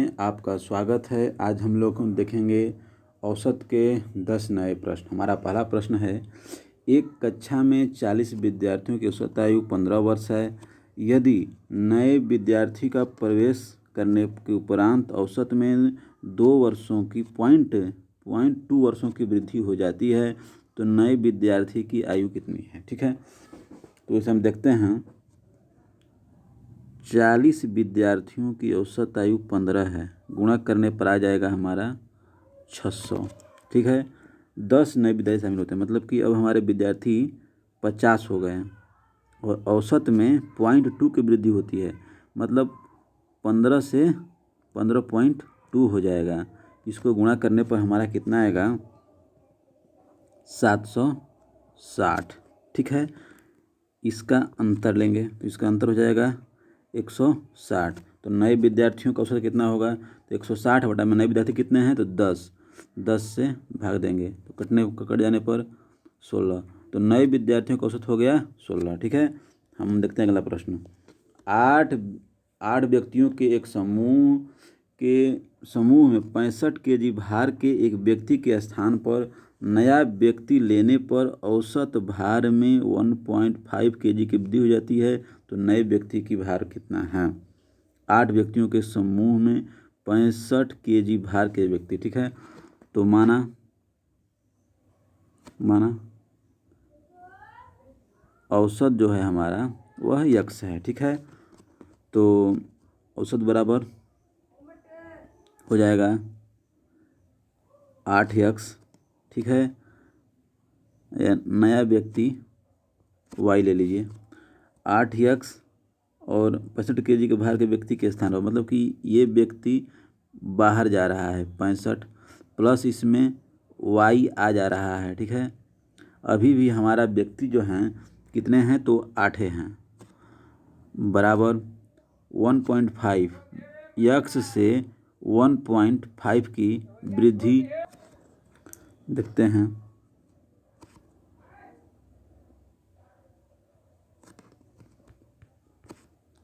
में आपका स्वागत है। आज हम लोग देखेंगे औसत के 10 नए प्रश्न। हमारा पहला प्रश्न है, एक कक्षा में 40 विद्यार्थियों की औसत आयु 15 वर्ष है। यदि नए विद्यार्थी का प्रवेश करने के उपरांत औसत में 2 वर्षों की पॉइंट 2 वर्षों की वृद्धि हो जाती है तो नए विद्यार्थी की आयु कितनी है। ठीक है, तो इसे हम देखते हैं। 40 विद्यार्थियों की औसत आयु 15 है, गुणा करने पर आ जाएगा हमारा 600। ठीक है, 10 नए विद्यार्थी शामिल होते हैं, मतलब कि अब हमारे विद्यार्थी 50 हो गए हैं और औसत में 0.2 की वृद्धि होती है, मतलब 15 से 15.2 हो जाएगा। इसको गुणा करने पर हमारा कितना आएगा, 760। ठीक है, इसका अंतर लेंगे तो इसका अंतर हो जाएगा 160। तो नए विद्यार्थियों का औसत कितना होगा, तो 160 बटा में नए विद्यार्थी कितने हैं तो 10 से भाग देंगे तो कट जाने पर 16। तो नए विद्यार्थियों का औसत हो गया 16। ठीक है, हम देखते हैं अगला प्रश्न। 8 व्यक्तियों के एक समूह में 65 केजी भार के एक व्यक्ति के स्थान पर नया व्यक्ति लेने पर औसत भार में 1.5 केजी की वृद्धि हो जाती है तो नए व्यक्ति की भार कितना है। 8 व्यक्तियों के समूह में 65 केजी भार के व्यक्ति। ठीक है, तो माना औसत जो है हमारा वह x है। ठीक है, तो औसत बराबर हो जाएगा 8x। ठीक है, नया व्यक्ति y ले लीजिए, 8x और 65 केजी के भार के व्यक्ति के स्थान पर, मतलब कि ये व्यक्ति बाहर जा रहा है 65 प्लस इसमें y आ जा रहा है। ठीक है, अभी भी हमारा व्यक्ति जो हैं कितने हैं तो 8 हैं, बराबर 1.5 x से 1.5 की वृद्धि देखते हैं।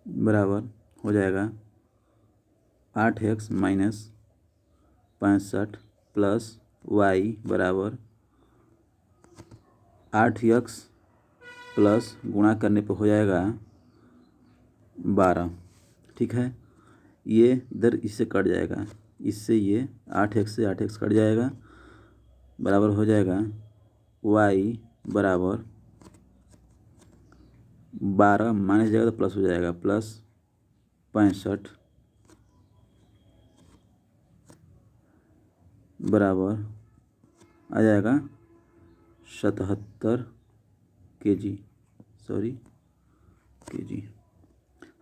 बराबर हो जाएगा 8x माइनस 65 प्लस y बराबर 8x प्लस गुणा करने पर हो जाएगा 12। ठीक है, ये इधर इससे कट जाएगा, इससे ये 8x से 8x कट जाएगा, बराबर हो जाएगा y बराबर 12 माइनस जाएगा तो प्लस हो जाएगा, प्लस 65 बराबर आ जाएगा 77 केजी।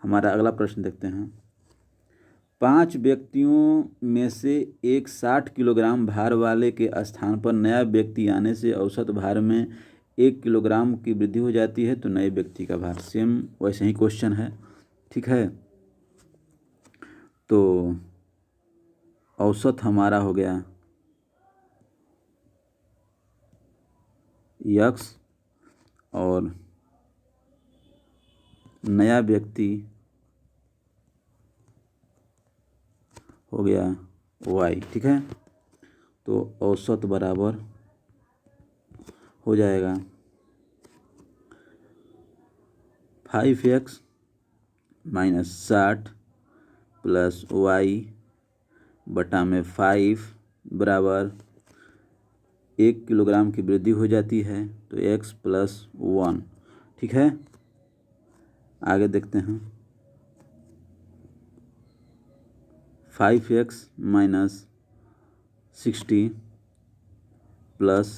हमारा अगला प्रश्न देखते हैं। 5 व्यक्तियों में से एक 60 किलोग्राम भार वाले के स्थान पर नया व्यक्ति आने से औसत भार में 1 किलोग्राम की वृद्धि हो जाती है तो नए व्यक्ति का भार। सेम वैसे ही क्वेश्चन है। ठीक है, तो औसत हमारा हो गया x और नया व्यक्ति हो गया y। ठीक है, तो औसत बराबर हो जाएगा 5x माइनस 60 प्लस y बटा में 5 बराबर 1 किलोग्राम की वृद्धि हो जाती है तो x प्लस 1। ठीक है, आगे देखते हैं। 5x माइनस 60 प्लस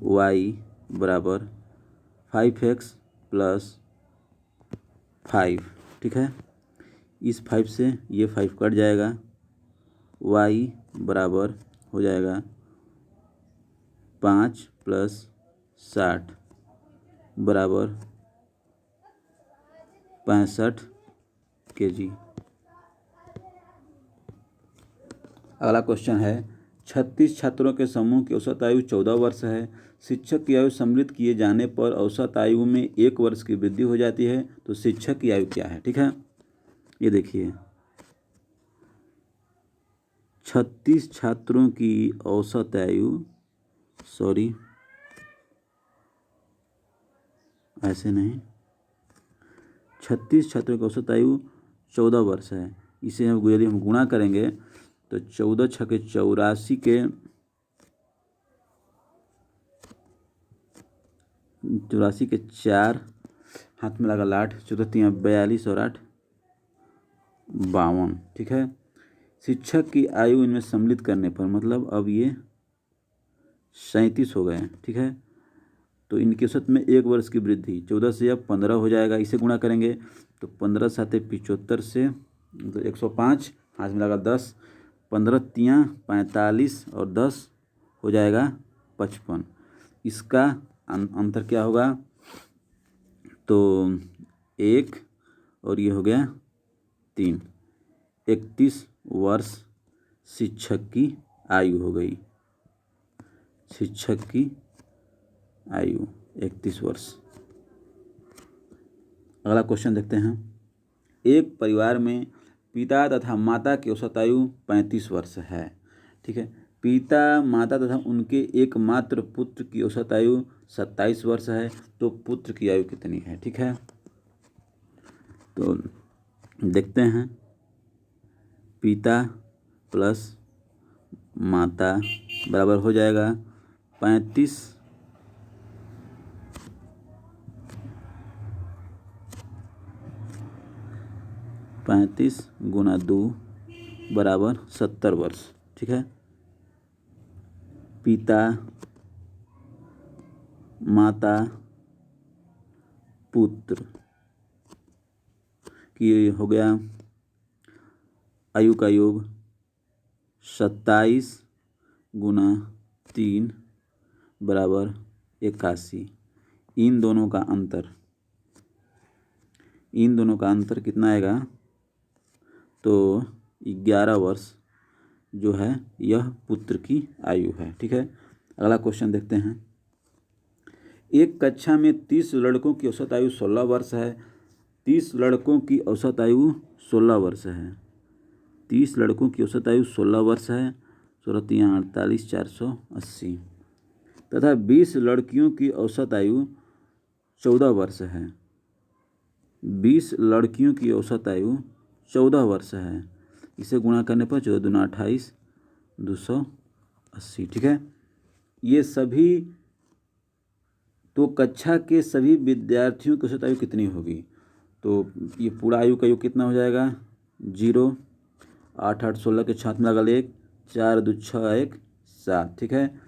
y बराबर 5x प्लस 5। ठीक है, इस 5 से ये 5 कट जाएगा, y बराबर हो जाएगा 5 प्लस 60 बराबर 65 केजी। अगला क्वेश्चन है, 36 छात्रों के समूह की औसत आयु 14 वर्ष है। शिक्षक की आयु सम्मिलित किए जाने पर औसत आयु में 1 वर्ष की वृद्धि हो जाती है तो शिक्षक की आयु क्या है। ठीक है, ये देखिए 36 छात्रों की औसत आयु, सॉरी ऐसे नहीं, 36 छात्रों की औसत आयु 14 वर्ष है। इसे हम यदि हम गुणा करेंगे तो 14 छके 84 के 4 हाथ में लगा लाठ, 14 तियाँ 42 और 8 52। ठीक है, शिक्षक की आयु इनमें सम्मिलित करने पर मतलब अब ये 37 हो गए। ठीक है, तो इनकी औसत में 1 वर्ष की वृद्धि, 14 से अब 15 हो जाएगा। इसे गुणा करेंगे तो 15 साते 75 से तो 105, हाथ में लगा 10, 15 तियाँ 45 और 10 हो जाएगा 55। इसका अंतर क्या होगा, तो 1 और ये हो गया 3, 31 वर्ष शिक्षक की आयु हो गई। शिक्षक की आयु 31 वर्ष। अगला क्वेश्चन देखते हैं। एक परिवार में पिता तथा माता की औसत आयु 35 वर्ष है। ठीक है, पिता माता तथा उनके एकमात्र पुत्र की औसत आयु 27 वर्ष है, तो पुत्र की आयु कितनी है। ठीक है, तो देखते हैं। पिता प्लस माता बराबर हो जाएगा 35 गुना 2 बराबर 70 वर्ष। ठीक है, पिता माता पुत्र की हो गया आयु का योग 27 गुना 3 बराबर 81। इन दोनों का अंतर कितना आएगा, तो 11 वर्ष जो है यह पुत्र की आयु है। ठीक है, अगला क्वेश्चन देखते हैं। एक कक्षा में 30 लड़कों की औसत आयु 16 वर्ष है। 30 लड़कों की औसत आयु 16 वर्ष है। 30 लड़कों की औसत आयु 16 वर्ष है, 16 तियाँ 48, 480 तथा 20 लड़कियों की औसत आयु 14 वर्ष है। 20 लड़कियों की औसत आयु 14 वर्ष है। इसे गुणा करने पर 14 दूना 28, 280। ठीक है, ये सभी तो कक्षा के सभी विद्यार्थियों की औसत आयु कितनी होगी, तो ये पूरा आयु का योग कितना हो जाएगा, 0, 8 8 16 के छात्र में लगा 1, 4 2 6 1 7। ठीक है,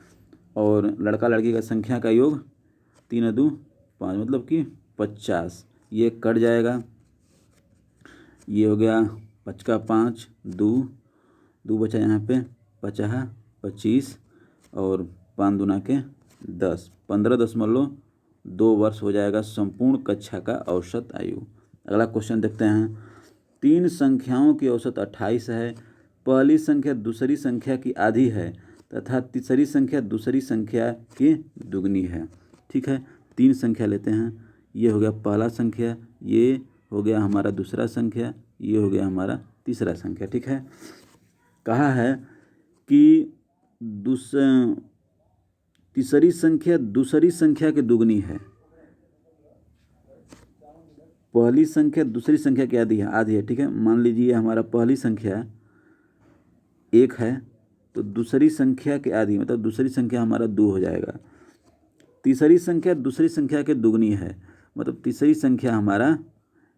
और लड़का लड़की का संख्या का योग 3 2 5 मतलब कि 50। ये कट जाएगा, ये हो गया 5 का 5, 2 बचा यहाँ पे 50 25 और 5 दूना के 10, 15.2 वर्ष हो जाएगा संपूर्ण कक्षा का औसत आयु। अगला क्वेश्चन देखते हैं। 3 संख्याओं की औसत 28 है। पहली संख्या दूसरी संख्या की आधी है तथा तीसरी संख्या दूसरी संख्या की दुगनी है। ठीक है, 3 संख्या लेते हैं। ये हो गया पहला संख्या, ये हो गया हमारा दूसरा संख्या, ये हो गया हमारा तीसरा संख्या। ठीक है, कहा है कि तीसरी संख्या दूसरी संख्या की दुगनी है। पहली संख्या दूसरी संख्या की आधी है। ठीक है, मान लीजिए हमारा पहली संख्या 1 है तो दूसरी संख्या के आधी मतलब दूसरी संख्या हमारा 2 हो जाएगा। तीसरी संख्या दूसरी संख्या के दुगनी है मतलब तीसरी संख्या हमारा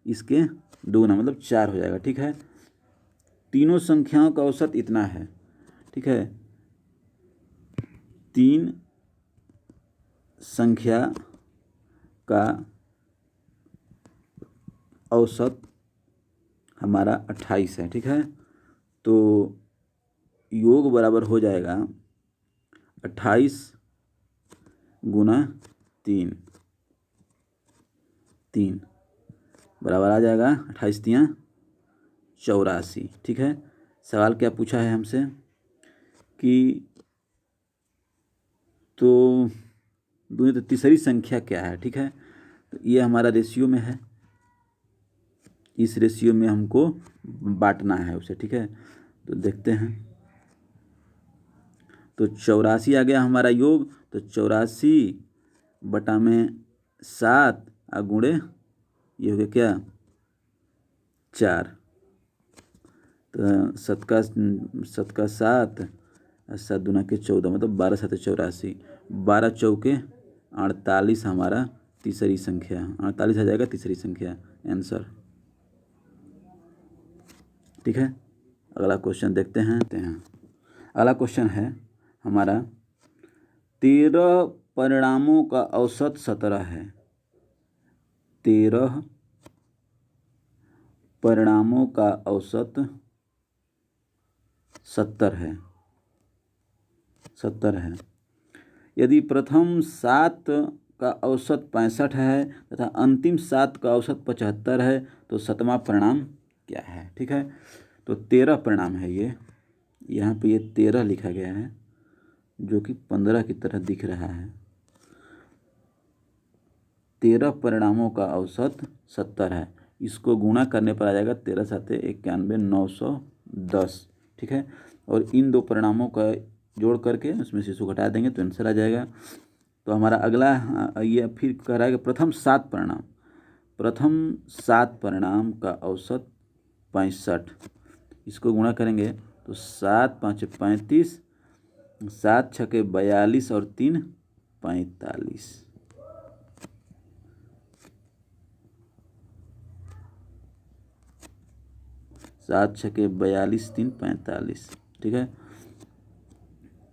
इसके दुगना मतलब 4 हो जाएगा। ठीक है, तीनों संख्याओं का औसत इतना है। ठीक है, 3 संख्या का औसत हमारा 28 है। ठीक है, तो योग बराबर हो जाएगा 28 गुना 3 बराबर आ जाएगा 28 तियाँ 84। ठीक है, सवाल क्या पूछा है हमसे कि तो तीसरी संख्या क्या है। ठीक है, तो ये हमारा रेशियो में है, इस रेशियो में हमको बांटना है उसे। ठीक है, तो देखते हैं तो 84 आ गया हमारा योग। तो 84/7 गुणे ये हो गया क्या 4। तो 7 और 7 दूना के 14 मतलब 12 7 84, 12 चौके 48 हमारा तीसरी संख्या, 48 आ जाएगा तीसरी संख्या आंसर। ठीक है, अगला क्वेश्चन देखते हैं। अगला क्वेश्चन है हमारा 13 परिणामों का औसत 17 है। 13 परिणामों का औसत 70 है। यदि प्रथम 7 का औसत 65 है तथा अंतिम 7 का औसत 75 है तो 7वां परिणाम क्या है। ठीक है, तो 13 परिणाम है ये, यहाँ पे ये 13 लिखा गया है जो कि 15 की तरह दिख रहा है। 13 परिणामों का औसत 70 है, इसको गुणा करने पर आ जाएगा 13 7 91 910। ठीक है, और इन दो परिणामों का जोड़ करके उसमें से इसको घटा देंगे तो आंसर आ जाएगा। तो हमारा अगला ये फिर कह रहा है कि प्रथम 7 परिणाम का औसत 65, इसको गुणा करेंगे तो 7 5 35, 7 6 42 और 3 45। 7 6 42 3 45। ठीक है,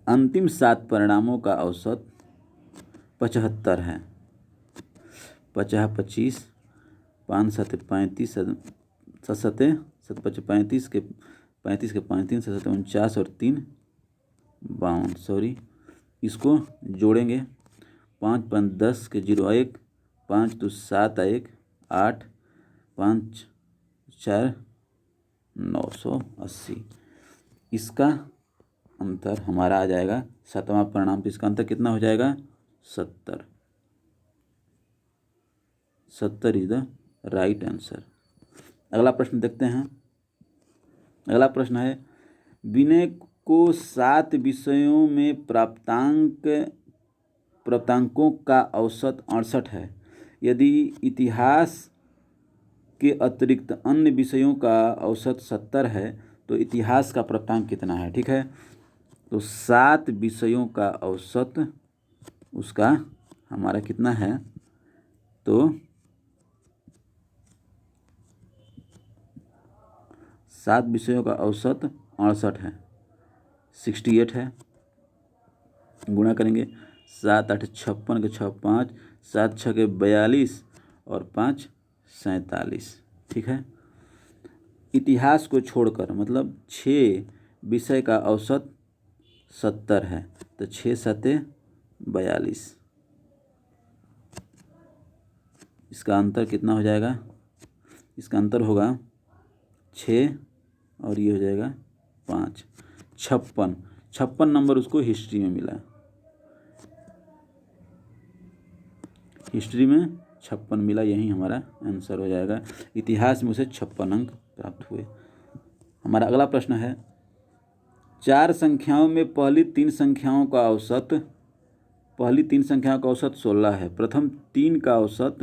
अंतिम 7 परिणामों का औसत 75 है। 50 25, 5 7 35, 7 7 7 5 35 के 5 3 7 49 और 3 52। सॉरी, इसको जोड़ेंगे 5 5 10 के 0 1, 5 2 7 1 8, 5 4 980। इसका अंतर हमारा आ जाएगा 7वां परिणाम। तो इसका अंतर कितना हो जाएगा 70। 70 इज द राइट आंसर। अगला प्रश्न देखते हैं। अगला प्रश्न है विनय को 7 विषयों में प्राप्तांकों का औसत 68 है। यदि इतिहास के अतिरिक्त अन्य विषयों का औसत 70 है तो इतिहास का प्राप्तांक कितना है। ठीक है, तो 7 विषयों का औसत उसका हमारा कितना है, तो 7 विषयों का औसत 68 है, 68 है। गुणा करेंगे 7 8 56 के 6 5, 7 6 के 42 और 5 47। ठीक है, इतिहास को छोड़कर मतलब 6 विषय का औसत 70 है, तो 6 7 42। इसका अंतर कितना हो जाएगा, इसका अंतर होगा 6 और ये हो जाएगा 5, 56 नंबर उसको हिस्ट्री में मिला। हिस्ट्री में 56 मिला, यही हमारा आंसर हो जाएगा। इतिहास में उसे 56 अंक प्राप्त हुए। हमारा अगला प्रश्न है 4 संख्याओं में पहली 3 संख्याओं का औसत 16 है। प्रथम 3 का औसत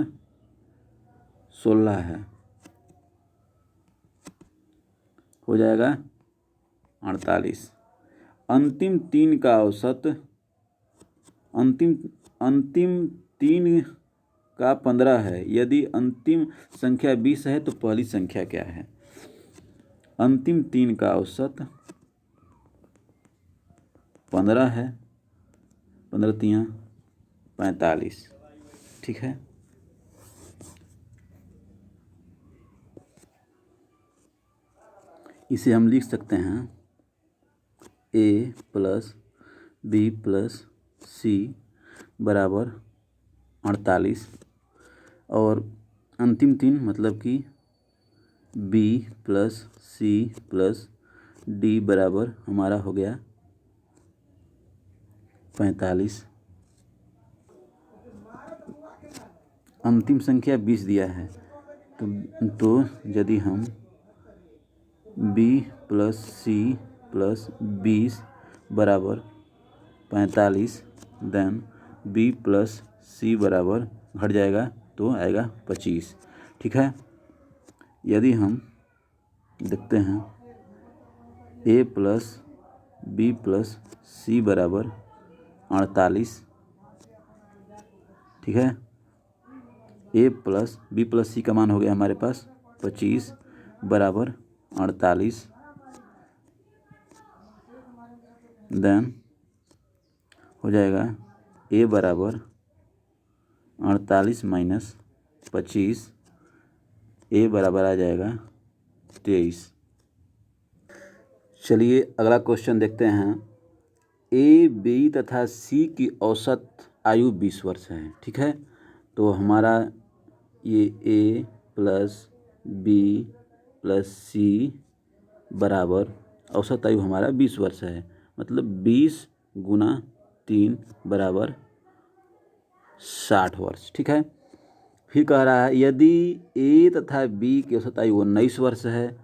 16 है, हो जाएगा 48। अंतिम 3 का 15 है। यदि अंतिम संख्या 20 है तो पहली संख्या क्या है। अंतिम 3 का औसत 15 है, 15 3 45। ठीक है, इसे हम लिख सकते हैं a + b + c बराबर 48 और अंतिम 3 मतलब कि b + c + d बराबर हमारा हो गया 45। अंतिम संख्या 20 दिया है, तो यदि हम b + c + 20 बराबर 45, देन बी प्लस सी बराबर घट जाएगा तो आएगा 25। ठीक है, यदि हम देखते हैं ए प्लस बी प्लस सी बराबर 48, ठीक है, ए प्लस बी प्लस सी का मान हो गया हमारे पास 25 बराबर 48, देन हो जाएगा ए बराबर 48 माइनस 25, ए बराबर आ जाएगा 23। चलिए अगला क्वेश्चन देखते हैं। ए बी तथा सी की औसत आयु 20 वर्ष है। ठीक है, तो हमारा ये ए प्लस बी प्लस सी बराबर औसत आयु हमारा 20 वर्ष है, मतलब 20 गुना 3 बराबर 60 वर्ष। ठीक है, फिर कह रहा है यदि ए तथा बी की औसत आयु 19 वर्ष है,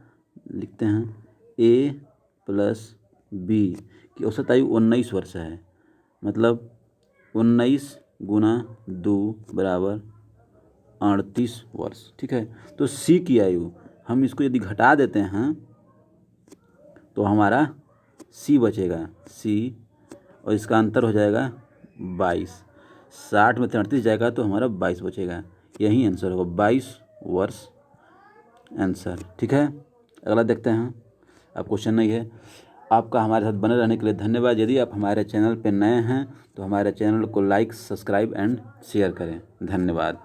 लिखते हैं ए प्लस बी की औसत आयु 19 वर्ष है, मतलब 19 गुना 2 बराबर 38 वर्ष। ठीक है, तो सी की आयु हम इसको यदि घटा देते हैं तो हमारा सी बचेगा, सी, और इसका अंतर हो जाएगा 22। 60 में 38 जाएगा तो हमारा 22 बचेगा, यही आंसर होगा 22 वर्ष आंसर। ठीक है, अगला देखते हैं। अब क्वेश्चन नहीं है। आपका हमारे साथ बने रहने के लिए धन्यवाद। यदि आप हमारे चैनल पर नए हैं तो हमारे चैनल को लाइक, सब्सक्राइब एंड शेयर करें। धन्यवाद।